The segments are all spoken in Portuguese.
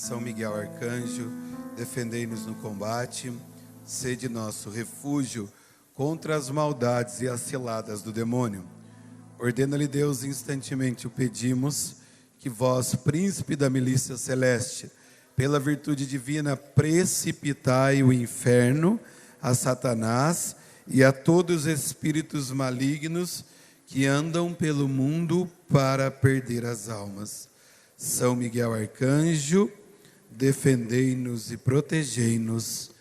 São Miguel Arcanjo, defendei-nos no combate, sede nosso refúgio contra as maldades e as ciladas do demônio. Ordena-lhe Deus, instantemente o pedimos, que vós, príncipe da milícia celeste, pela virtude divina, precipitai o inferno a Satanás e a todos os espíritos malignos que andam pelo mundo para perder as almas. São Miguel Arcanjo, defendei-nos e protegei-nos.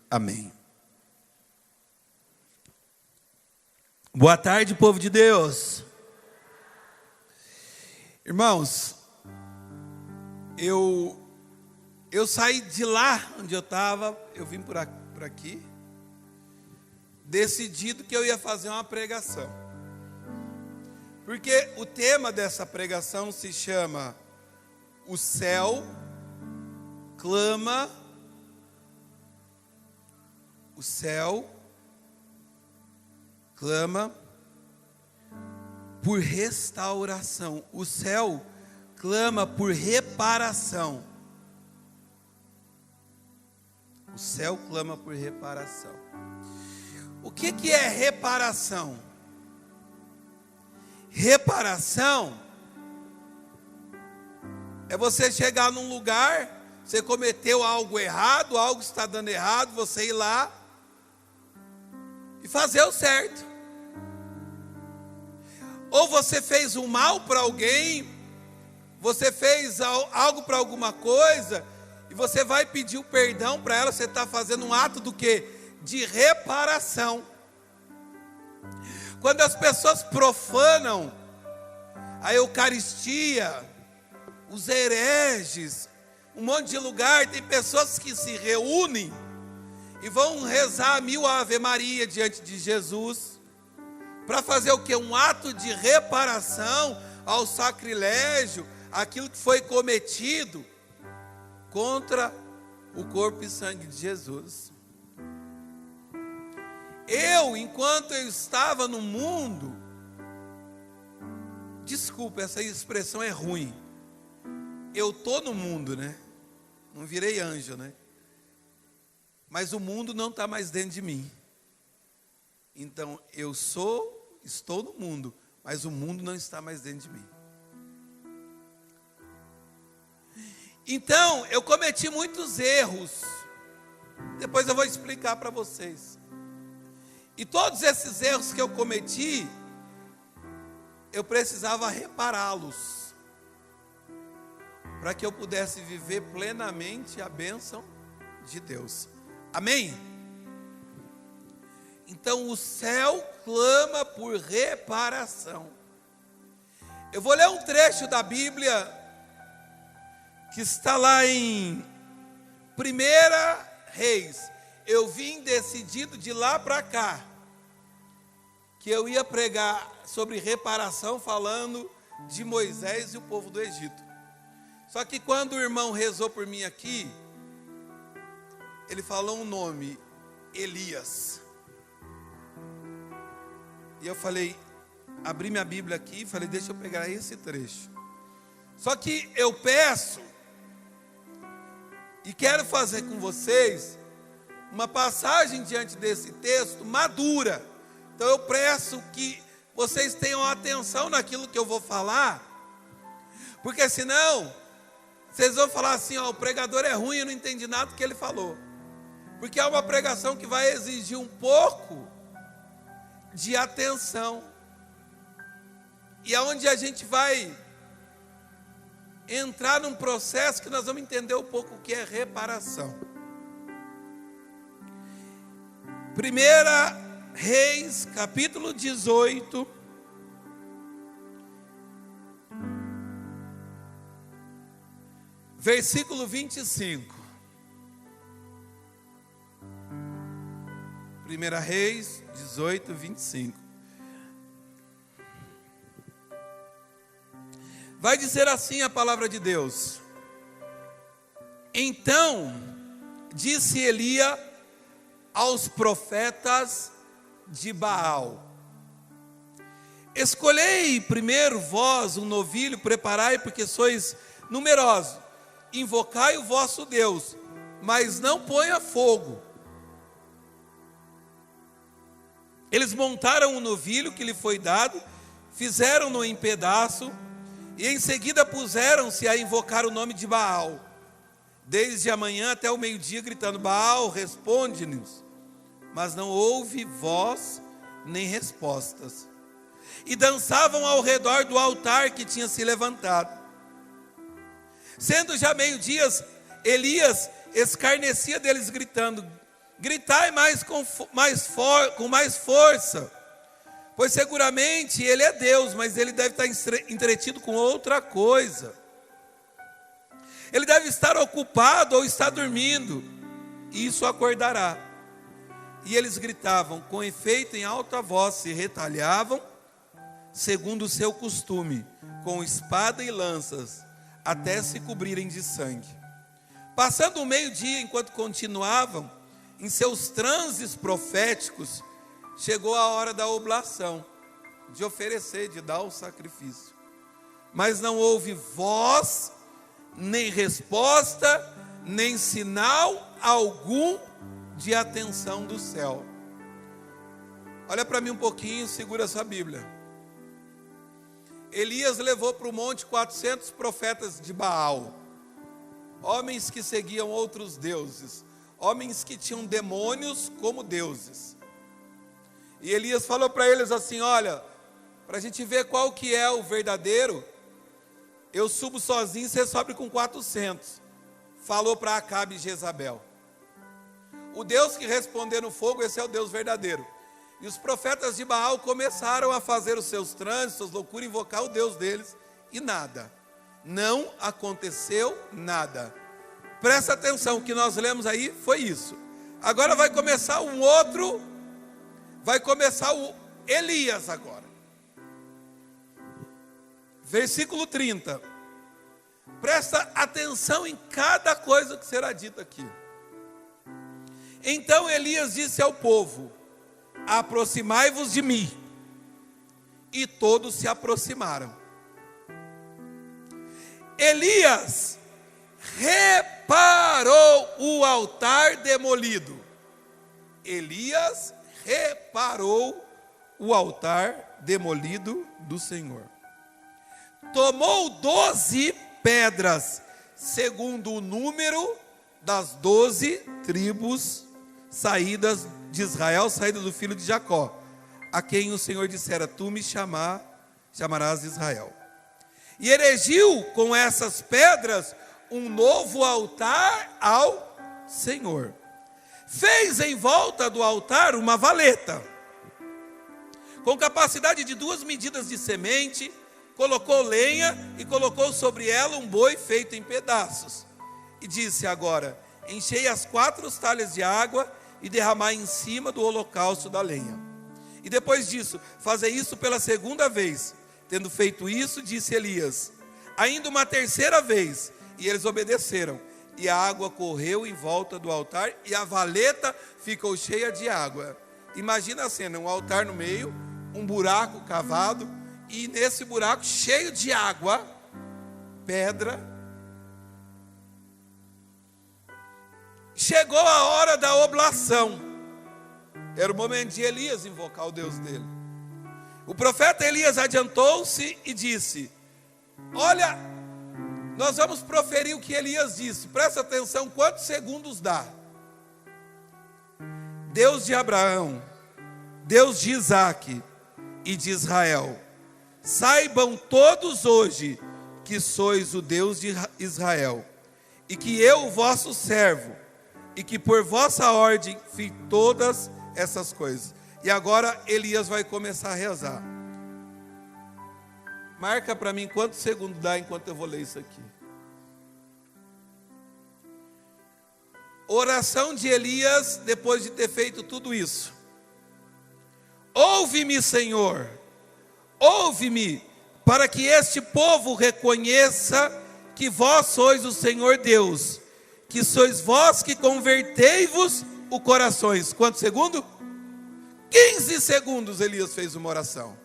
Amém. Boa tarde, povo de Deus. Irmãos, eu saí de lá onde eu estava, eu vim por aqui, decidido que eu ia fazer uma pregação. Porque o tema dessa pregação se chama O Céu Clama, o céu clama por restauração. O céu clama por reparação. O céu clama por reparação. O que é reparação? Reparação é você chegar num lugar, você cometeu algo errado, algo está dando errado, você ir lá e fazer o certo. Ou você fez um mal para alguém, você fez algo para alguma coisa, e você vai pedir o perdão para ela, você está fazendo um ato do quê? De reparação. Quando as pessoas profanam a Eucaristia, os hereges, um monte de lugar, tem pessoas que se reúnem e vão rezar 1000 Ave Maria diante de Jesus, para fazer o quê? Um ato de reparação ao sacrilégio, aquilo que foi cometido contra o corpo e sangue de Jesus. Enquanto eu estava no mundo, desculpa, essa expressão é ruim, eu estou no mundo, né? Não virei anjo, né? Mas o mundo não está mais dentro de mim. Então, estou no mundo, mas o mundo não está mais dentro de mim. Então, eu cometi muitos erros. Depois eu vou explicar para vocês. E todos esses erros que eu cometi, eu precisava repará-los, para que eu pudesse viver plenamente a bênção de Deus. Amém? Então o céu clama por reparação. Eu vou ler um trecho da Bíblia que está lá em 1 Reis. Eu vim decidido de lá para cá que eu ia pregar sobre reparação, falando de Moisés e o povo do Egito. Só que quando o irmão rezou por mim aqui, ele falou um nome, Elias. E eu falei, abri minha Bíblia aqui e falei, deixa eu pegar esse trecho. Só que eu peço e quero fazer com vocês uma passagem diante desse texto madura. Então eu peço que vocês tenham atenção naquilo que eu vou falar, porque senão vocês vão falar assim, ó, o pregador é ruim, eu não entendi nada do que ele falou. Porque é uma pregação que vai exigir um pouco de atenção. E é onde a gente vai entrar num processo que nós vamos entender um pouco o que é reparação. 1 Reis, capítulo 18. Versículo 25. 1 Reis 18, 25. Vai dizer assim a palavra de Deus: Então disse Elias aos profetas de Baal: Escolhei primeiro vós um novilho, preparai, porque sois numerosos. invocai o vosso Deus, mas não ponha fogo. Eles montaram um novilho que lhe foi dado, fizeram-no em pedaço, e em seguida puseram-se a invocar o nome de Baal, desde a manhã até o meio-dia, gritando: Baal, responde-nos. Mas não houve voz nem respostas. E dançavam ao redor do altar que tinha se levantado. Sendo já meio-dia, Elias escarnecia deles, gritando: gritai com mais força, pois seguramente ele é Deus, mas ele deve estar entretido com outra coisa. Ele deve estar ocupado ou estar dormindo, e isso acordará. E eles gritavam, com efeito, em alta voz, se retalhavam, segundo o seu costume, com espada e lanças, até se cobrirem de sangue. Passando o meio-dia, enquanto continuavam em seus transes proféticos, chegou a hora da oblação, de oferecer, de dar o sacrifício. Mas não houve voz, nem resposta, nem sinal algum de atenção do céu. Olha para mim um pouquinho, segura a sua Bíblia. Elias levou para o monte 400 profetas de Baal, homens que seguiam outros deuses, homens que tinham demônios como deuses. E Elias falou para eles assim: olha, para a gente ver qual que é o verdadeiro, eu subo sozinho, você sobe com 400. Falou para Acabe e Jezabel. O Deus que responder no fogo, esse é o Deus verdadeiro. E os profetas de Baal começaram a fazer os seus transes, suas loucuras, invocar o Deus deles, e nada, não aconteceu nada. Presta atenção, o que nós lemos aí foi isso. Agora vai começar um outro, vai começar o Elias agora. Versículo 30. Presta atenção em cada coisa que será dita aqui. Então Elias disse ao povo: aproximai-vos de mim. E todos se aproximaram. Elias reparou o altar demolido. Elias reparou o altar demolido do Senhor. Tomou 12 pedras, segundo o número das 12 tribos saídas de Israel, saída do filho de Jacó, a quem o Senhor dissera: tu me chamarás Israel. E erigiu com essas pedras um novo altar ao Senhor. Fez em volta do altar uma valeta, com capacidade de 2 medidas de semente, colocou lenha e colocou sobre ela um boi feito em pedaços. E disse: agora, enchei as 4 talhas de água e derramai em cima do holocausto da lenha. E depois disso, fazei isso pela 2ª vez. Tendo feito isso, disse Elias: ainda uma 3ª vez. E eles obedeceram. E a água correu em volta do altar, e a valeta ficou cheia de água. Imagina a cena, um altar no meio, um buraco cavado, e nesse buraco cheio de água, pedra. Chegou a hora da oblação. Era o momento de Elias invocar o Deus dele. O profeta Elias adiantou-se e disse: olha, nós vamos proferir o que Elias disse. Presta atenção, quantos segundos dá? Deus de Abraão, Deus de Isaque e de Israel, saibam todos hoje que sois o Deus de Israel, e que eu, vosso servo, e que por vossa ordem fiz todas essas coisas. E agora Elias vai começar a rezar. Marca para mim quantos segundos dá enquanto eu vou ler isso aqui. Oração de Elias depois de ter feito tudo isso. Ouve-me, Senhor, ouve-me, para que este povo reconheça que vós sois o Senhor Deus, que sois vós que convertei-vos os corações. Quantos segundos? 15 segundos Elias fez uma oração.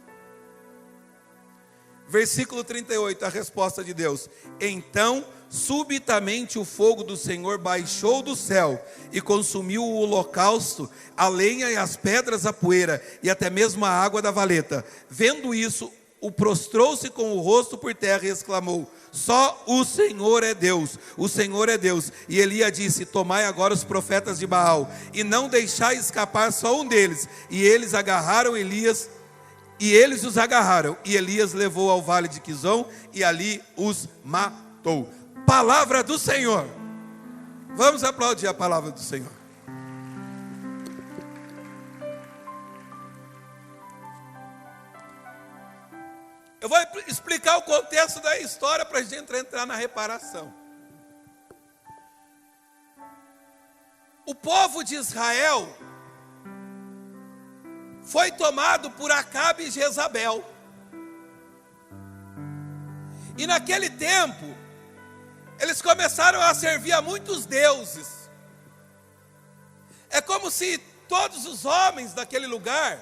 Versículo 38, a resposta de Deus. Então, subitamente o fogo do Senhor baixou do céu e consumiu o holocausto, a lenha e as pedras, a poeira e até mesmo a água da valeta. Vendo isso, o prostrou-se com o rosto por terra e exclamou: só o Senhor é Deus, o Senhor é Deus. E Elias disse: tomai agora os profetas de Baal e não deixai escapar só um deles. E eles os agarraram, e Elias levou ao vale de Quizom e ali os matou. Palavra do Senhor. Vamos aplaudir a palavra do Senhor. Eu vou explicar o contexto da história para a gente entrar na reparação. O povo de Israel foi tomado por Acabe e Jezabel. E naquele tempo, eles começaram a servir a muitos deuses. É como se todos os homens daquele lugar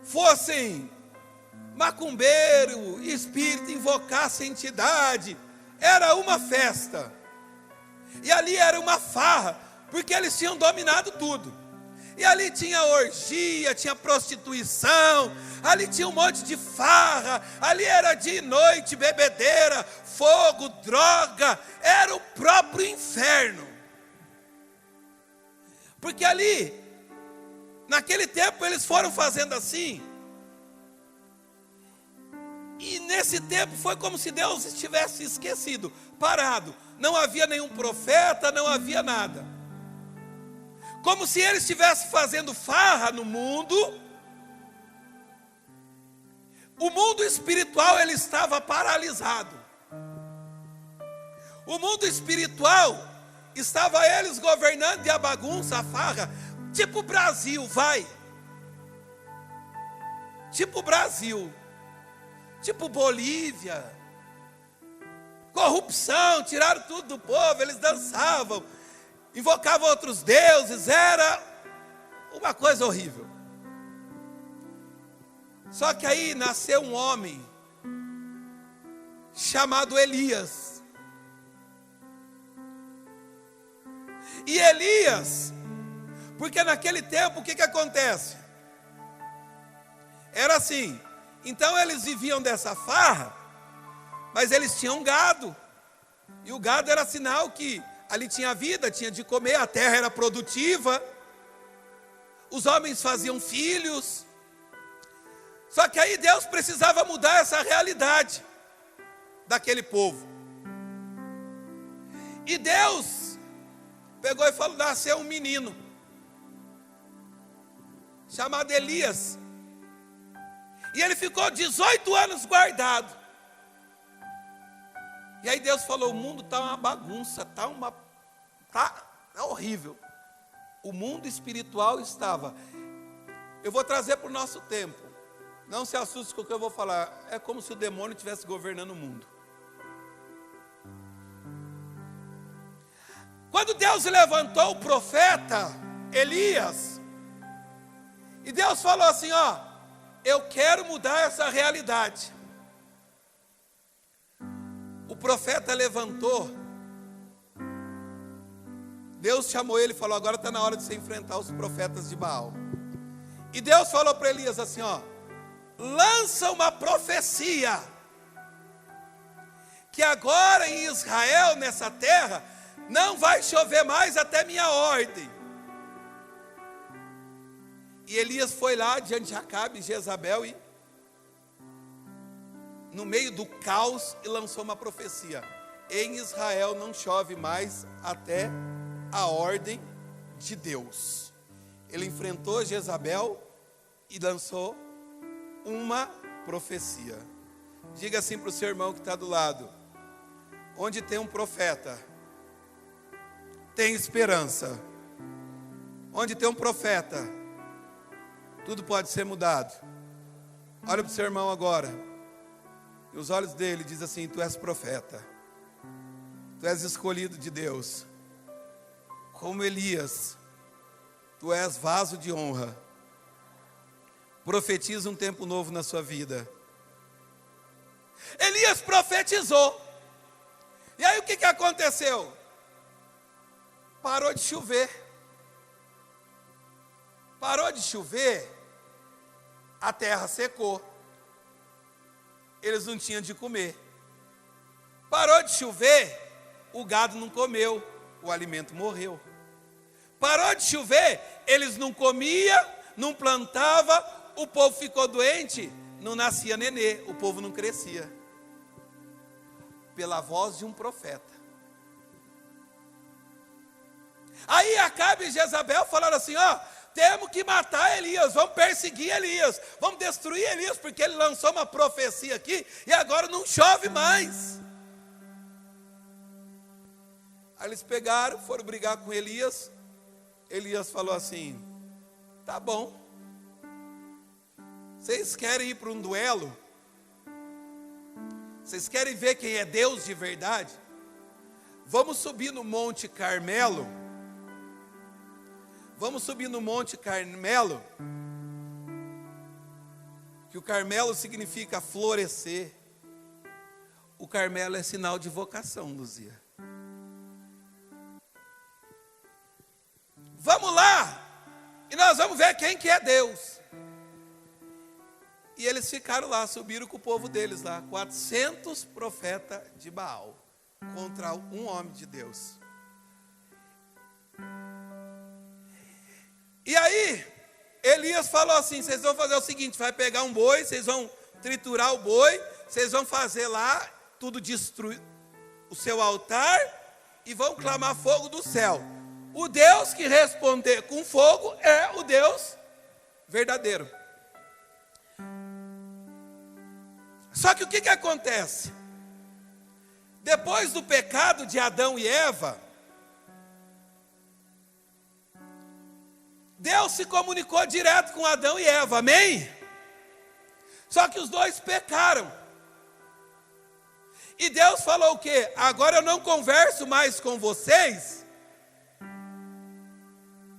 fossem macumbeiro, espírito, invocassem entidade. Era uma festa. E ali era uma farra, porque eles tinham dominado tudo. E ali tinha orgia, tinha prostituição, ali tinha um monte de farra, ali era de noite, bebedeira, fogo, droga, era o próprio inferno. Porque ali, naquele tempo eles foram fazendo assim, e nesse tempo foi como se Deus estivesse esquecido, parado, não havia nenhum profeta, não havia nada. Como se ele estivesse fazendo farra no mundo. O mundo espiritual ele estava paralisado. O mundo espiritual estava eles governando e a bagunça, a farra, tipo Brasil, vai. Tipo Brasil, tipo Bolívia. Corrupção, tiraram tudo do povo, eles dançavam, invocavam outros deuses, era uma coisa horrível. Só que aí nasceu um homem chamado Elias. E Elias, porque naquele tempo o que acontece? Era assim, então eles viviam dessa farra, mas eles tinham gado, e o gado era sinal que ali tinha vida, tinha de comer, a terra era produtiva, os homens faziam filhos. Só que aí Deus precisava mudar essa realidade daquele povo. E Deus pegou e falou: nasceu um menino chamado Elias. E ele ficou 18 anos guardado. E aí Deus falou: o mundo está uma bagunça, tá horrível. O mundo espiritual estava. Eu vou trazer para o nosso tempo. Não se assuste com o que eu vou falar. É como se o demônio estivesse governando o mundo. Quando Deus levantou o profeta Elias, e Deus falou assim: ó, eu quero mudar essa realidade. O profeta levantou, Deus chamou ele e falou: agora está na hora de você enfrentar os profetas de Baal. E Deus falou para Elias assim: ó, lança uma profecia, que agora em Israel, nessa terra, não vai chover mais até minha ordem. E Elias foi lá diante de Acabe e Jezabel e no meio do caos e lançou uma profecia: em Israel não chove mais até a ordem de Deus. Ele enfrentou Jezabel e lançou uma profecia. Diga assim para o seu irmão que está do lado: onde tem um profeta, tem esperança. Onde tem um profeta, tudo pode ser mudado. Olha para o seu irmão agora, e os olhos dele dizem assim: tu és profeta, tu és escolhido de Deus. Como Elias, tu és vaso de honra. Profetiza um tempo novo na sua vida. Elias profetizou. E aí o que aconteceu? Parou de chover. Parou de chover, a terra secou. Eles não tinham de comer. Parou de chover, o gado não comeu, o alimento morreu. Parou de chover, eles não comiam, não plantavam, o povo ficou doente, não nascia nenê, o povo não crescia. Pela voz de um profeta. Aí Acabe e Jezabel falaram assim, temos que matar Elias, vamos perseguir Elias, vamos destruir Elias, porque ele lançou uma profecia aqui, e agora não chove mais. Aí eles pegaram, foram brigar com Elias. Elias falou assim, tá bom, vocês querem ir para um duelo? Vocês querem ver quem é Deus de verdade? Vamos subir no Monte Carmelo. Vamos subir no Monte Carmelo. Que o Carmelo significa florescer. O Carmelo é sinal de vocação, Luzia. Vamos lá. E nós vamos ver quem que é Deus. E eles ficaram lá, subiram com o povo deles lá, 400 profetas de Baal, contra um homem de Deus. E aí, Elias falou assim, vocês vão fazer o seguinte, vai pegar um boi, vocês vão triturar o boi, vocês vão fazer lá, tudo destruir o seu altar, e vão clamar fogo do céu. O Deus que responder com fogo é o Deus verdadeiro. Só que o que acontece? Depois do pecado de Adão e Eva, Deus se comunicou direto com Adão e Eva, amém? Só que os dois pecaram. E Deus falou o quê? Agora eu não converso mais com vocês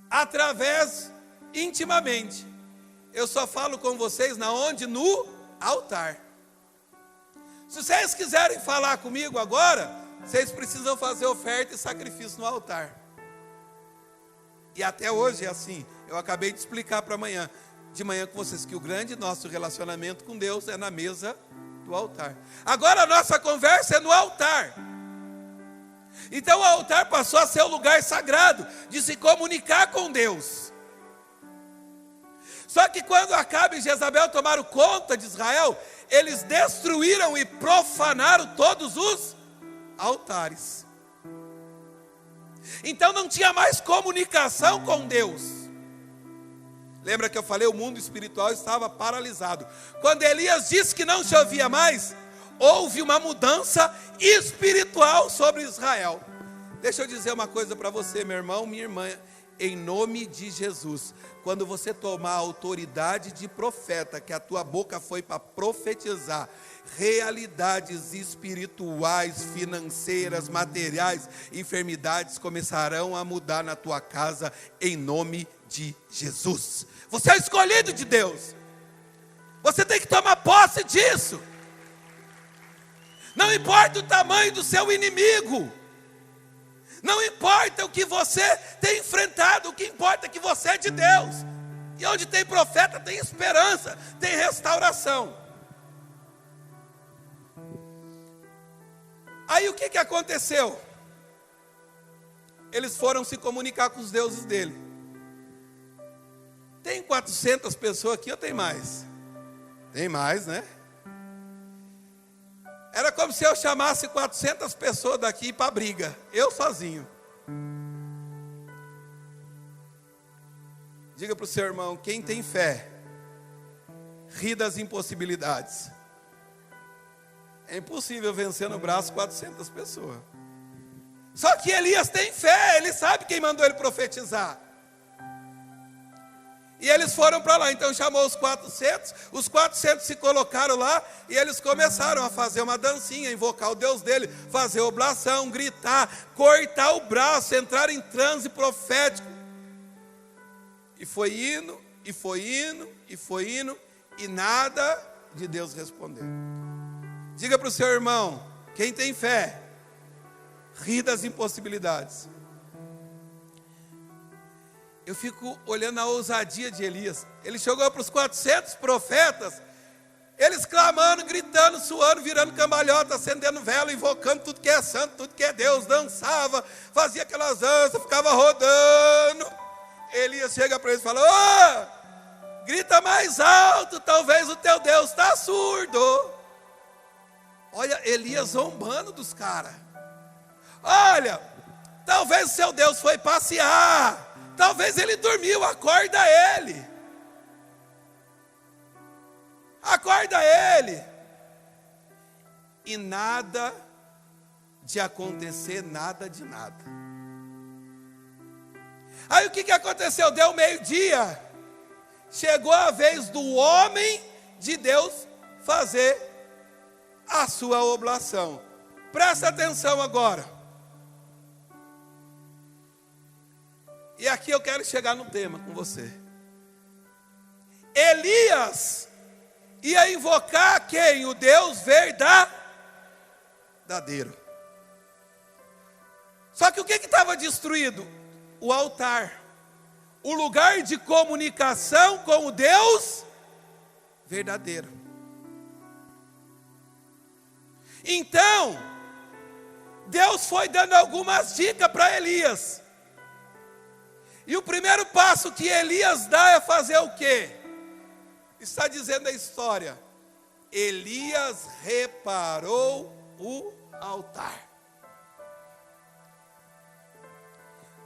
através intimamente. Eu só falo com vocês na onde? No altar. Se vocês quiserem falar comigo agora, vocês precisam fazer oferta e sacrifício no altar. E até hoje é assim. Eu acabei de explicar de manhã com vocês, que o grande nosso relacionamento com Deus é na mesa do altar. Agora a nossa conversa é no altar. Então o altar passou a ser o lugar sagrado de se comunicar com Deus. Só que quando Acabe e Jezabel tomaram conta de Israel, eles destruíram e profanaram todos os altares. Então não tinha mais comunicação com Deus. Lembra que eu falei, o mundo espiritual estava paralisado. Quando Elias disse que não chovia mais, houve uma mudança espiritual sobre Israel. Deixa eu dizer uma coisa para você, meu irmão, minha irmã, em nome de Jesus. Quando você tomar a autoridade de profeta, que a tua boca foi para profetizar, realidades espirituais, financeiras, materiais, enfermidades começarão a mudar na tua casa, em nome de Jesus. Você é escolhido de Deus. Você tem que tomar posse disso. Não importa o tamanho do seu inimigo. Não importa o que você tem enfrentado, o que importa é que você é de Deus. E onde tem profeta, tem esperança, tem restauração. Aí o que aconteceu? Eles foram se comunicar com os deuses dele. Tem 400 pessoas aqui ou tem mais? Tem mais, né? Era como se eu chamasse 400 pessoas daqui para briga, eu sozinho. Diga para o seu irmão, quem tem fé, ri das impossibilidades. É impossível vencer no braço 400 pessoas. Só que Elias tem fé, ele sabe quem mandou ele profetizar. E eles foram para lá, então chamou os 400 se colocaram lá, e eles começaram a fazer uma dancinha, invocar o Deus dele, fazer oblação, gritar, cortar o braço, entrar em transe profético. E foi indo, e foi indo, e nada de Deus responder. Diga para o seu irmão, quem tem fé, ri das impossibilidades. Eu fico olhando a ousadia de Elias. Ele chegou para os 400 profetas, eles clamando, gritando, suando, virando cambalhota, acendendo vela, invocando tudo que é santo, tudo que é Deus, dançava, fazia aquelas danças, ficava rodando. Elias chega para eles e fala: ô, grita mais alto, talvez o teu Deus está surdo. Olha, Elias zombando dos caras. Olha, talvez o seu Deus foi passear, talvez ele dormiu, acorda ele. Acorda ele. E nada de acontecer, nada de nada. Aí o que aconteceu? Deu meio-dia. Chegou a vez do homem de Deus fazer a sua oblação. Presta atenção agora. E aqui eu quero chegar no tema com você. Elias ia invocar quem? O Deus verdadeiro. Só que o que estava destruído? O altar. O lugar de comunicação com o Deus verdadeiro. Então, Deus foi dando algumas dicas para Elias. E o primeiro passo que Elias dá é fazer o quê? Está dizendo a história. Elias reparou o altar.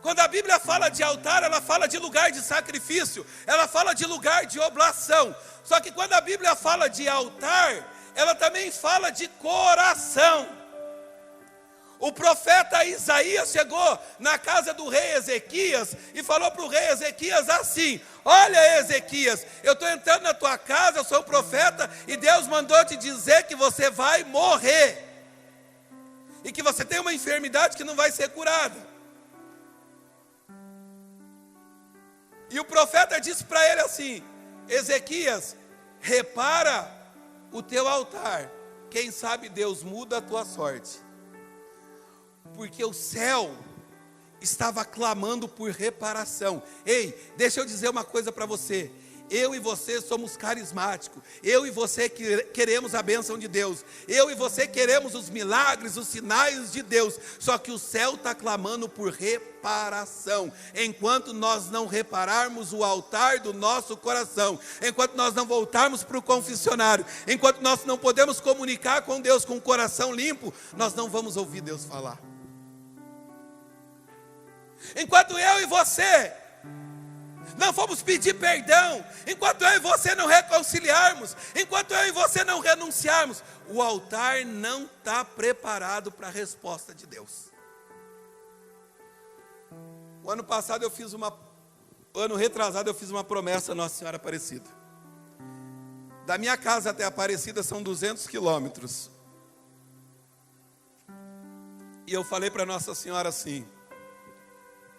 Quando a Bíblia fala de altar, ela fala de lugar de sacrifício, ela fala de lugar de oblação. Só que quando a Bíblia fala de altar, ela também fala de coração. O profeta Isaías chegou na casa do rei Ezequias e falou para o rei Ezequias assim: olha, Ezequias, eu estou entrando na tua casa, eu sou o profeta, e Deus mandou te dizer que você vai morrer, e que você tem uma enfermidade que não vai ser curada. E o profeta disse para ele assim: Ezequias, repara o teu altar, quem sabe Deus muda a tua sorte. Porque o céu estava clamando por reparação. Ei, deixa eu dizer uma coisa para você. Eu e você somos carismáticos. Eu e você queremos a bênção de Deus. Eu e você queremos os milagres, os sinais de Deus. Só que o céu está clamando por reparação. Enquanto nós não repararmos o altar do nosso coração, enquanto nós não voltarmos para o confessionário, enquanto nós não podemos comunicar com Deus com o coração limpo, nós não vamos ouvir Deus falar. Enquanto eu e você não fomos pedir perdão, enquanto eu e você não reconciliarmos, enquanto eu e você não renunciarmos, o altar não está preparado para a resposta de Deus. O ano passado ano retrasado eu fiz uma promessa à Nossa Senhora Aparecida. Da minha casa até Aparecida são 200 quilômetros. E eu falei para Nossa Senhora assim,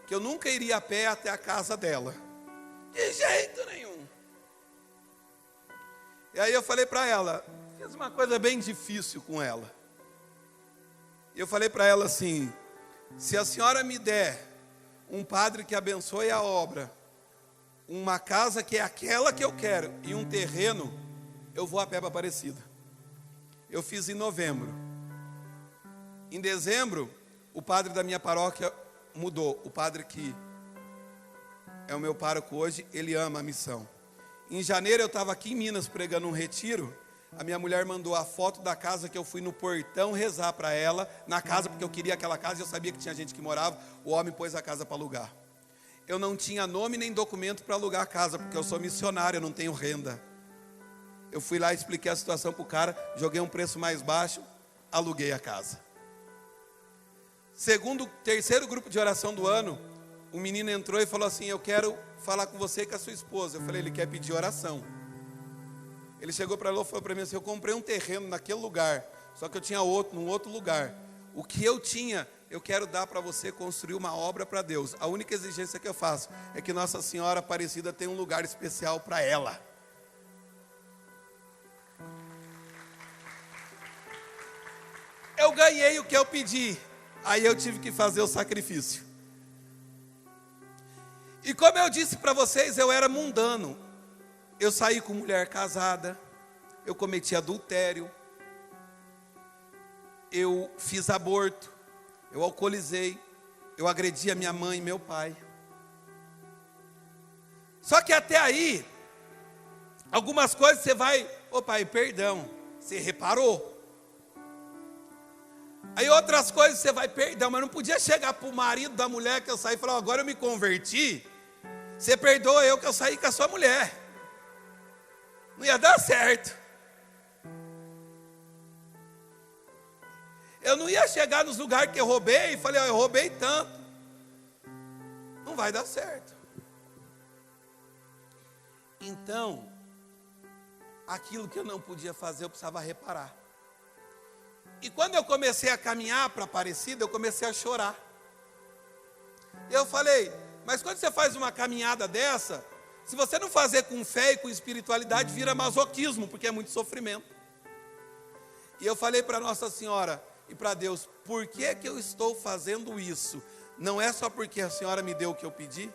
que eu nunca iria a pé até a casa dela. De jeito nenhum. E aí eu falei para ela, fiz uma coisa bem difícil com ela. Eu falei para ela assim: se a senhora me der um padre que abençoe a obra, uma casa que é aquela que eu quero e um terreno, eu vou a pé para Aparecida. Eu fiz em novembro. Em dezembro, o padre da minha paróquia mudou. O padre que é o meu pároco hoje, ele ama a missão. Em janeiro eu estava aqui em Minas pregando um retiro. A minha mulher mandou a foto da casa que eu fui no portão rezar para ela, na casa, porque eu queria aquela casa e eu sabia que tinha gente que morava. O homem pôs a casa para alugar. Eu não tinha nome nem documento para alugar a casa, porque eu sou missionário, eu não tenho renda. Eu fui lá, expliquei a situação para o cara, joguei um preço mais baixo, aluguei a casa. Terceiro grupo de oração do ano, um menino entrou e falou assim: eu quero falar com você e com a sua esposa. Eu falei: ele quer pedir oração. Ele chegou para ela e falou para mim assim: eu comprei um terreno naquele lugar, só que eu tinha outro, num outro lugar. O que eu tinha eu quero dar para você construir uma obra para Deus. A única exigência que eu faço é que Nossa Senhora Aparecida tenha um lugar especial para ela. Eu ganhei o que eu pedi, aí eu tive que fazer o sacrifício. E como eu disse para vocês, eu era mundano. Eu saí com mulher casada, eu cometi adultério, eu fiz aborto, eu alcoolizei, eu agredi a minha mãe e meu pai. Só que até aí, algumas coisas você vai, ô pai, perdão, você reparou. Aí outras coisas você vai, perdão, mas não podia chegar para o marido da mulher que eu saí e falar, agora eu me converti, você perdoa eu que eu saí com a sua mulher. Não ia dar certo. Eu não ia chegar nos lugares que eu roubei e falei, eu roubei tanto. Não vai dar certo. Então, aquilo que eu não podia fazer, eu precisava reparar. E quando eu comecei a caminhar para Aparecida, eu comecei a chorar. Eu falei, mas quando você faz uma caminhada dessa, se você não fazer com fé e com espiritualidade, vira masoquismo, porque é muito sofrimento. E eu falei para Nossa Senhora e para Deus, por que que eu estou fazendo isso? Não é só porque a Senhora me deu o que eu pedi?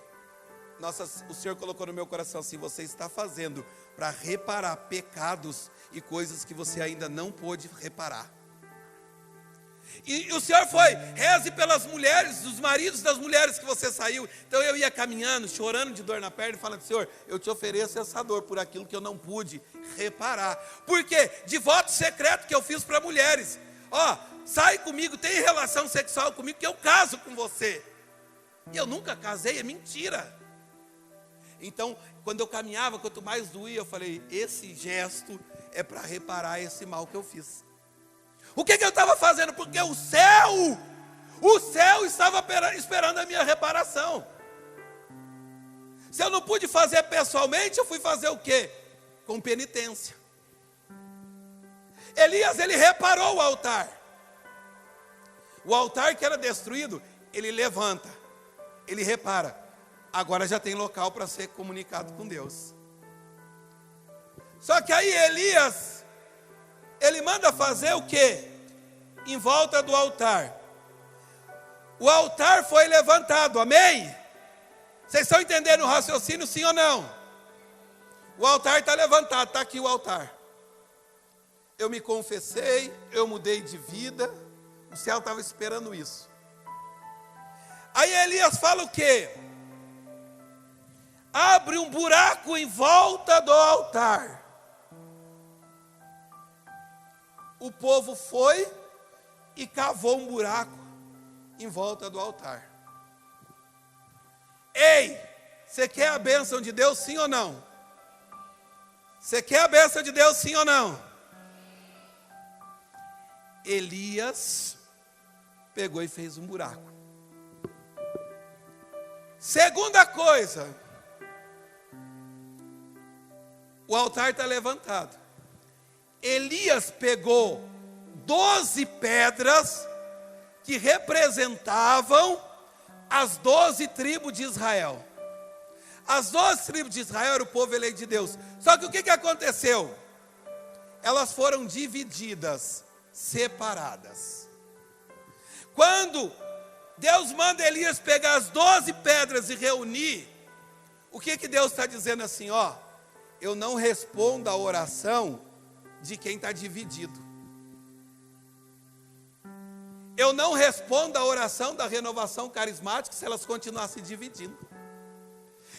O Senhor colocou no meu coração assim, você está fazendo para reparar pecados e coisas que você ainda não pôde reparar. E o Senhor foi, reze pelas mulheres, dos maridos das mulheres que você saiu. Então eu ia caminhando, chorando de dor na perna e falando, Senhor, eu te ofereço essa dor por aquilo que eu não pude reparar. Por quê? De voto secreto que eu fiz para mulheres. Ó, sai comigo, tem relação sexual comigo que eu caso com você. E eu nunca casei, é mentira. Então, quando eu caminhava, quanto mais doía, eu falei, esse gesto é para reparar esse mal que eu fiz. O que eu estava fazendo? Porque o céu estava esperando a minha reparação. Se eu não pude fazer pessoalmente, eu fui fazer o quê? Com penitência. Elias, ele reparou o altar. O altar que era destruído, ele levanta, ele repara. Agora já tem local para ser comunicado com Deus. Só que aí Elias, ele manda fazer o quê? Em volta do altar. O altar foi levantado, amém? Vocês estão entendendo o raciocínio, sim ou não? O altar está levantado, está aqui o altar. Eu me confessei, eu mudei de vida, o céu estava esperando isso. Aí Elias fala o quê? Abre um buraco em volta do altar. O povo foi e cavou um buraco em volta do altar. Ei, você quer a bênção de Deus, sim ou não? Você quer a bênção de Deus, sim ou não? Elias pegou e fez um buraco. Segunda coisa, o altar está levantado. Elias pegou 12 pedras que representavam as 12 tribos de Israel. As 12 tribos de Israel eram o povo eleito de Deus. Só que o que aconteceu? Elas foram divididas, separadas. Quando Deus manda Elias pegar as 12 pedras e reunir, o que Deus está dizendo assim, ó? Eu não respondo a oração de quem está dividido. Eu não respondo a oração da renovação carismática se elas continuarem se dividindo.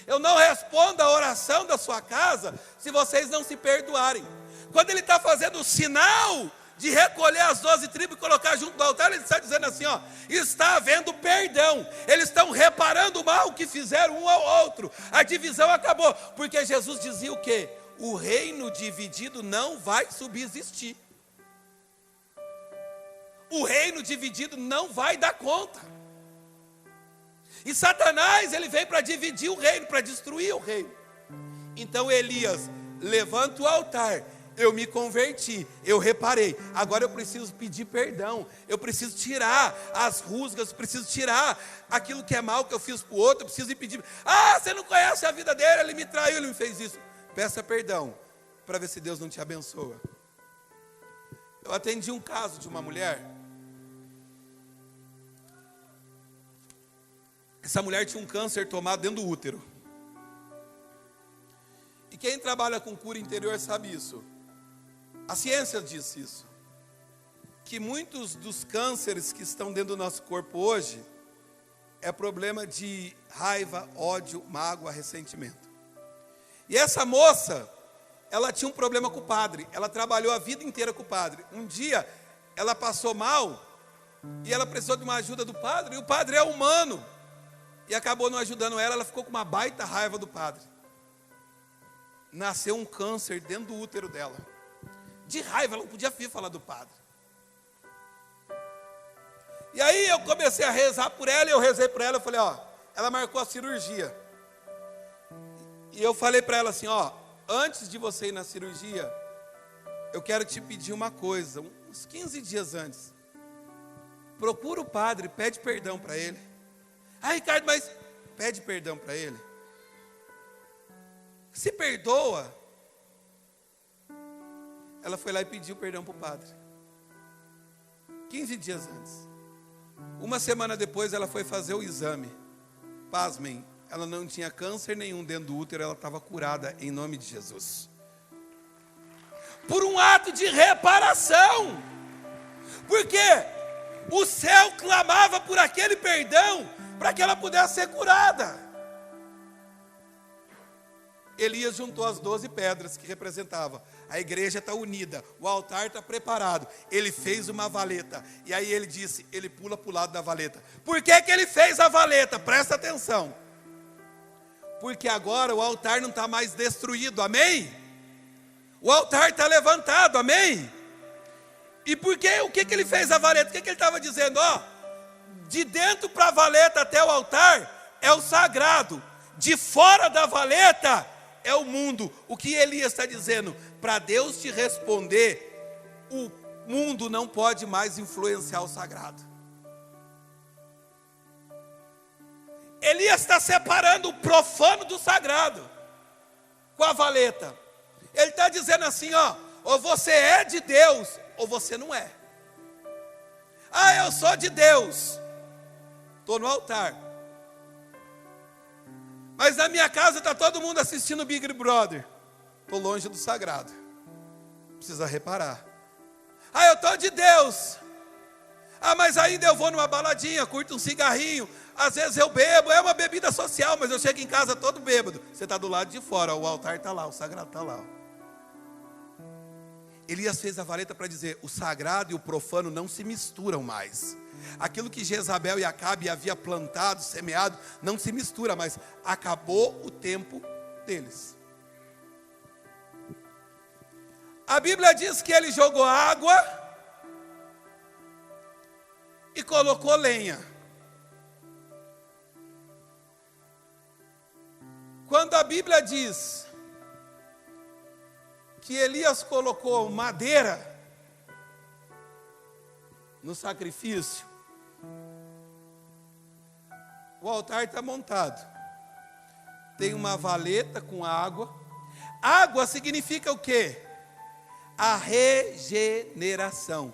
Eu não respondo a oração da sua casa se vocês não se perdoarem. Quando ele está fazendo o sinal de recolher as 12 tribos e colocar junto do altar, ele está dizendo assim, ó, está havendo perdão. Eles estão reparando o mal que fizeram um ao outro. A divisão acabou, porque Jesus dizia o quê? O reino dividido não vai subsistir. O reino dividido não vai dar conta. E Satanás, ele veio para dividir o reino, para destruir o reino. Então Elias levanta o altar eu me converti, eu reparei, agora eu preciso pedir perdão, eu preciso tirar as rusgas, eu preciso tirar aquilo que é mal que eu fiz para o outro, eu preciso ir pedir, você não conhece a vida dele, ele me traiu, ele me fez isso. Peça perdão, para ver se Deus não te abençoa. Eu atendi um caso de uma mulher, essa mulher tinha um câncer tomado dentro do útero, e quem trabalha com cura interior sabe isso. A ciência diz isso, que muitos dos cânceres que estão dentro do nosso corpo hoje é problema de raiva, ódio, mágoa, ressentimento. E essa moça, ela tinha um problema com o padre, ela trabalhou a vida inteira com o padre. Um dia, ela passou mal e ela precisou de uma ajuda do padre, e o padre é humano, e acabou não ajudando ela, ela ficou com uma baita raiva do padre. Nasceu um câncer dentro do útero dela. De raiva, ela não podia vir falar do padre. E aí eu comecei a rezar por ela, e eu rezei por ela, eu falei, ela marcou a cirurgia. E eu falei para ela assim, antes de você ir na cirurgia, eu quero te pedir uma coisa, uns 15 dias antes. Procura o padre, pede perdão para ele. Ricardo, mas pede perdão para ele. Se perdoa. Ela foi lá e pediu perdão para o padre. 15 dias antes. Uma semana depois ela foi fazer o exame. Pasmem, ela não tinha câncer nenhum dentro do útero, ela estava curada em nome de Jesus. Por um ato de reparação. Porque o céu clamava por aquele perdão para que ela pudesse ser curada. Elias juntou as 12 pedras que representavam. A igreja está unida, o altar está preparado. Ele fez uma valeta. E aí ele disse, ele pula para o lado da valeta. Por que ele fez a valeta? Presta atenção. Porque agora o altar não está mais destruído, amém? O altar está levantado, amém? E por que, o que ele fez a valeta? O que ele estava dizendo? De dentro para a valeta até o altar é o sagrado. De fora da valeta é o mundo. O que Elias está dizendo? Para Deus te responder, o mundo não pode mais influenciar o sagrado. Elias está separando o profano do sagrado com a valeta. Ele está dizendo assim, ou você é de Deus, ou você não é. Eu sou de Deus, estou no altar. Mas na minha casa está todo mundo assistindo Big Brother. Estou longe do sagrado. Precisa reparar. Eu estou de Deus. Mas ainda eu vou numa baladinha, curto um cigarrinho. Às vezes eu bebo, é uma bebida social, mas eu chego em casa todo bêbado. Você está do lado de fora, o altar está lá, o sagrado está lá. Elias fez a valeta para dizer, o sagrado e o profano não se misturam mais. Aquilo que Jezabel e Acabe havia plantado, semeado, não se mistura mais. Acabou o tempo deles. A Bíblia diz que ele jogou água e colocou lenha. Quando a Bíblia diz que Elias colocou madeira no sacrifício, o altar está montado. Tem uma valeta com água. Água significa o quê? A regeneração.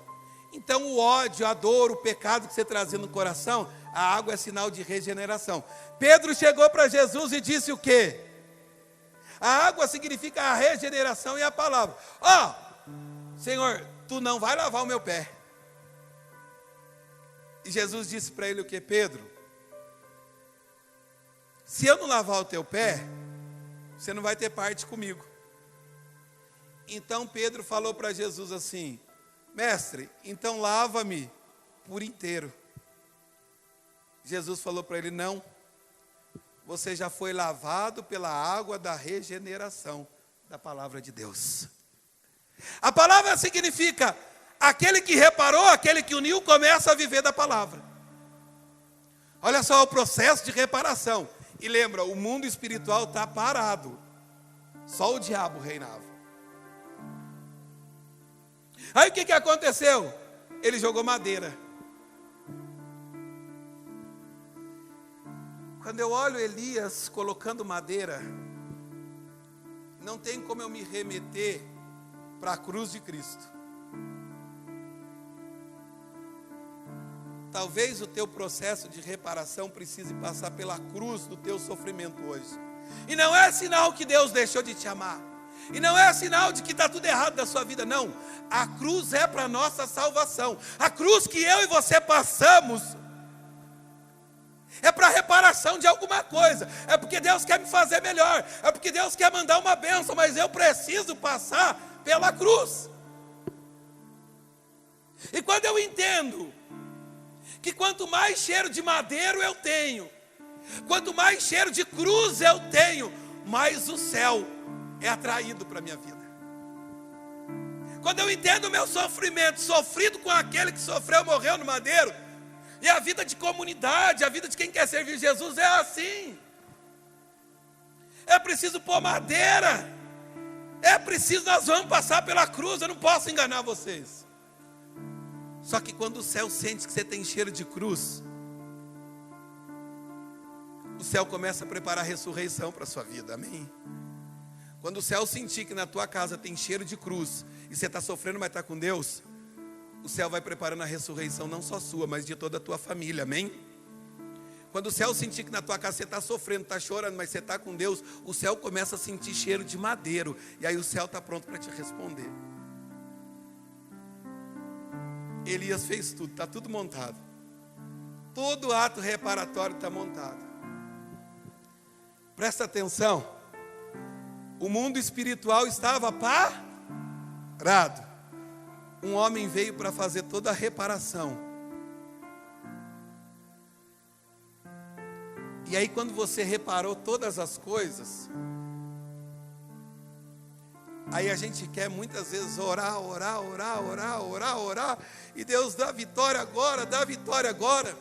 Então o ódio, a dor, o pecado que você trazia no coração, a água é sinal de regeneração. Pedro chegou para Jesus e disse o quê? A água significa a regeneração e a palavra. Senhor, tu não vai lavar o meu pé. E Jesus disse para ele o que, Pedro? Se eu não lavar o teu pé, você não vai ter parte comigo. Então Pedro falou para Jesus assim, mestre, então lava-me por inteiro. Jesus falou para ele, não, você já foi lavado pela água da regeneração da palavra de Deus. A palavra significa, aquele que reparou, aquele que uniu, começa a viver da palavra. Olha só o processo de reparação. E lembra, o mundo espiritual está parado. Só o diabo reinava. Aí o que aconteceu? Ele jogou madeira. Quando eu olho Elias colocando madeira, não tem como eu me remeter para a cruz de Cristo. Talvez o teu processo de reparação precise passar pela cruz do teu sofrimento hoje. E não é sinal que Deus deixou de te amar. E não é sinal de que está tudo errado da sua vida, não. A cruz é para a nossa salvação. A cruz que eu e você passamos é para a reparação de alguma coisa. É porque Deus quer me fazer melhor. É porque Deus quer mandar uma bênção. Mas eu preciso passar pela cruz. E quando eu entendo que quanto mais cheiro de madeiro eu tenho, quanto mais cheiro de cruz eu tenho, mais o céu é atraído para a minha vida. Quando eu entendo o meu sofrimento, sofrido com aquele que sofreu, morreu no madeiro, e a vida de comunidade, a vida de quem quer servir Jesus é assim. É preciso pôr madeira. É preciso, nós vamos passar pela cruz. Eu não posso enganar vocês. Só que quando o céu sente que você tem cheiro de cruz, o céu começa a preparar a ressurreição para a sua vida, amém? Quando o céu sentir que na tua casa tem cheiro de cruz, e você está sofrendo, mas está com Deus, o céu vai preparando a ressurreição, não só sua, mas de toda a tua família, amém? Quando o céu sentir que na tua casa você está sofrendo, está chorando, mas você está com Deus, o céu começa a sentir cheiro de madeiro, e aí o céu está pronto para te responder. Elias fez tudo, está tudo montado. Todo ato reparatório está montado. Presta atenção. O mundo espiritual estava parado. Um homem veio para fazer toda a reparação. E aí quando você reparou todas as coisas, aí a gente quer muitas vezes orar, e Deus dá vitória agora, dá vitória agora.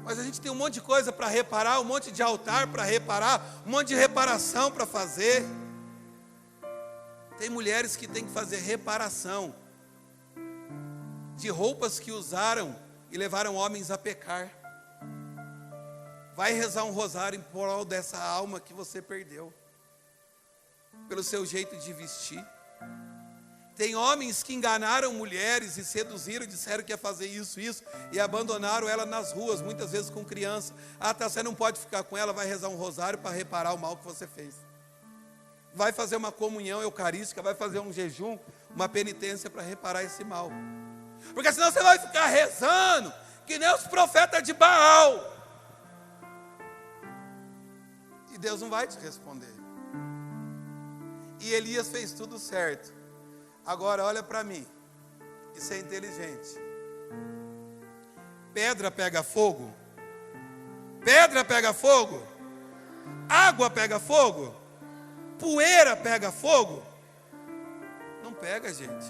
Mas a gente tem um monte de coisa para reparar, um monte de altar para reparar, um monte de reparação para fazer. Tem mulheres que têm que fazer reparação de roupas que usaram e levaram homens a pecar. Vai rezar um rosário em prol dessa alma que você perdeu, pelo seu jeito de vestir. Tem homens que enganaram mulheres e seduziram, disseram que ia fazer isso, e abandonaram ela nas ruas, muitas vezes com criança. Você não pode ficar com ela, vai rezar um rosário para reparar o mal que você fez. Vai fazer uma comunhão eucarística, vai fazer um jejum, uma penitência para reparar esse mal. Porque senão você vai ficar rezando, que nem os profetas de Baal. E Deus não vai te responder. E Elias fez tudo certo. Agora olha para mim, isso é inteligente. Pedra pega fogo? Pedra pega fogo? Água pega fogo? Poeira pega fogo? Não pega, gente.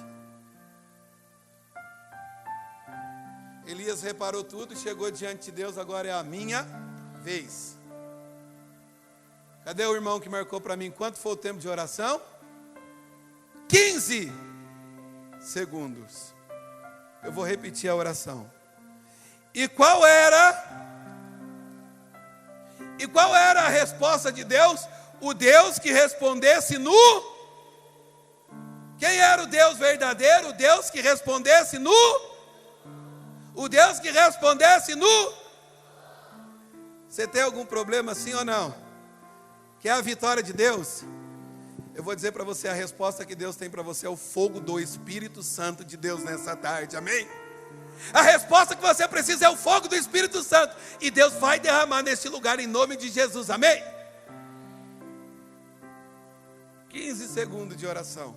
Elias reparou tudo, chegou diante de Deus, agora é a minha vez. Cadê o irmão que marcou para mim quanto foi o tempo de oração? 15 segundos. Eu vou repetir a oração. E qual era a resposta de Deus? O Deus que respondesse no... Quem era o Deus verdadeiro? O Deus que respondesse no... O Deus que respondesse no... Você tem algum problema sim ou não? Quer a vitória de Deus? Eu vou dizer para você, a resposta que Deus tem para você é o fogo do Espírito Santo de Deus nessa tarde, amém? A resposta que você precisa é o fogo do Espírito Santo, e Deus vai derramar neste lugar em nome de Jesus, amém? 15 segundos de oração,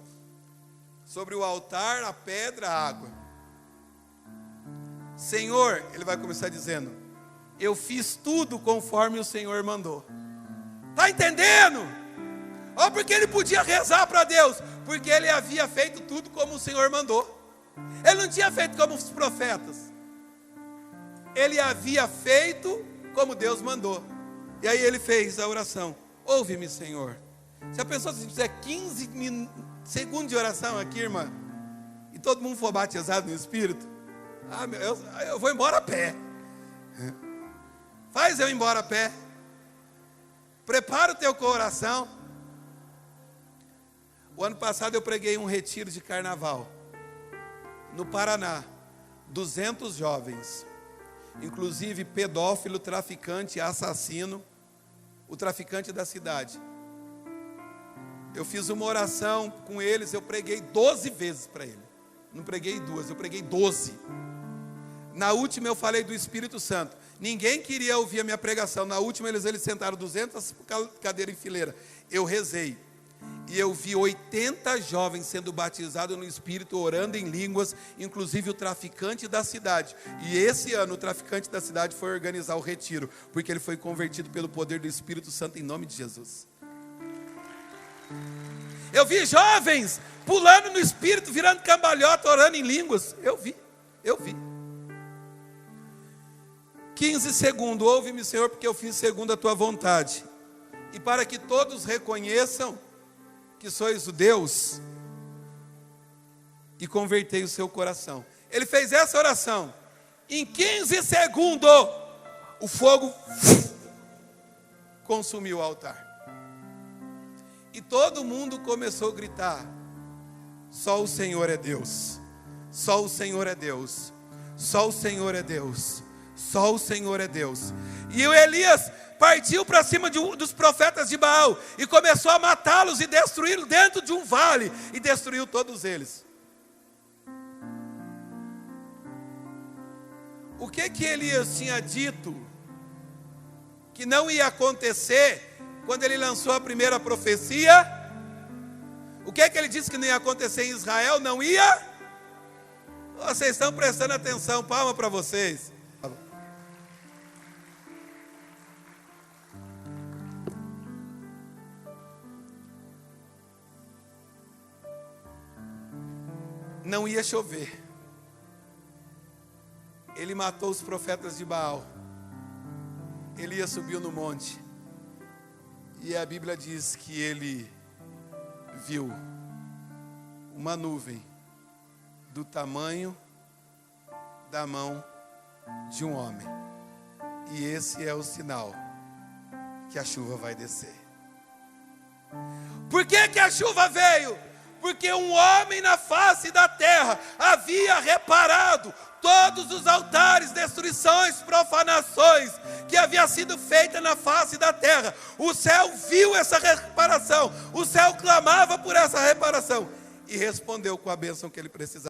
sobre o altar, a pedra, a água. Senhor, ele vai começar dizendo, eu fiz tudo conforme o Senhor mandou. Está entendendo? Ou porque ele podia rezar para Deus, porque ele havia feito tudo como o Senhor mandou. Ele não tinha feito como os profetas. Ele havia feito como Deus mandou. E aí ele fez a oração. Ouve-me, Senhor. Se a pessoa fizer 15 segundos de oração aqui, irmã, e todo mundo for batizado no Espírito, eu vou embora a pé. Faz eu ir embora a pé. Prepara o teu coração. O ano passado eu preguei um retiro de carnaval no Paraná. 200 jovens, inclusive pedófilo, traficante, assassino, o traficante da cidade. Eu fiz uma oração com eles, eu preguei 12 vezes para ele. Não preguei 2, eu preguei 12. Na última eu falei do Espírito Santo. Ninguém queria ouvir a minha pregação. Na última eles sentaram 200 cadeiras em fileira. Eu rezei. E eu vi 80 jovens sendo batizados no Espírito, orando em línguas, inclusive o traficante da cidade. E esse ano o traficante da cidade foi organizar o retiro, porque ele foi convertido pelo poder do Espírito Santo em nome de Jesus. Eu vi jovens pulando no Espírito, virando cambalhota, orando em línguas. Eu vi. 15 segundos, ouve-me, Senhor, porque eu fiz segundo a tua vontade. E para que todos reconheçam que sois o Deus, e convertei o seu coração. Ele fez essa oração. Em 15 segundos, o fogo consumiu o altar. E todo mundo começou a gritar: só o Senhor é Deus. Só o Senhor é Deus. Só o Senhor é Deus. Só o Senhor é Deus. E o Elias partiu para cima dos profetas de Baal e começou a matá-los e destruí-los dentro de um vale, e destruiu todos eles. O que Elias tinha dito que não ia acontecer quando ele lançou a primeira profecia? O que ele disse que não ia acontecer em Israel? Não ia? Vocês estão prestando atenção, palma para vocês. Não ia chover. Ele matou os profetas de Baal. Elias subiu no monte. E a Bíblia diz que ele viu uma nuvem do tamanho da mão de um homem. E esse é o sinal que a chuva vai descer. Por que a chuva veio? Porque um homem na face da terra havia reparado todos os altares, destruições, profanações que havia sido feita na face da terra. O céu viu essa reparação, o céu clamava por essa reparação e respondeu com a bênção que ele precisava.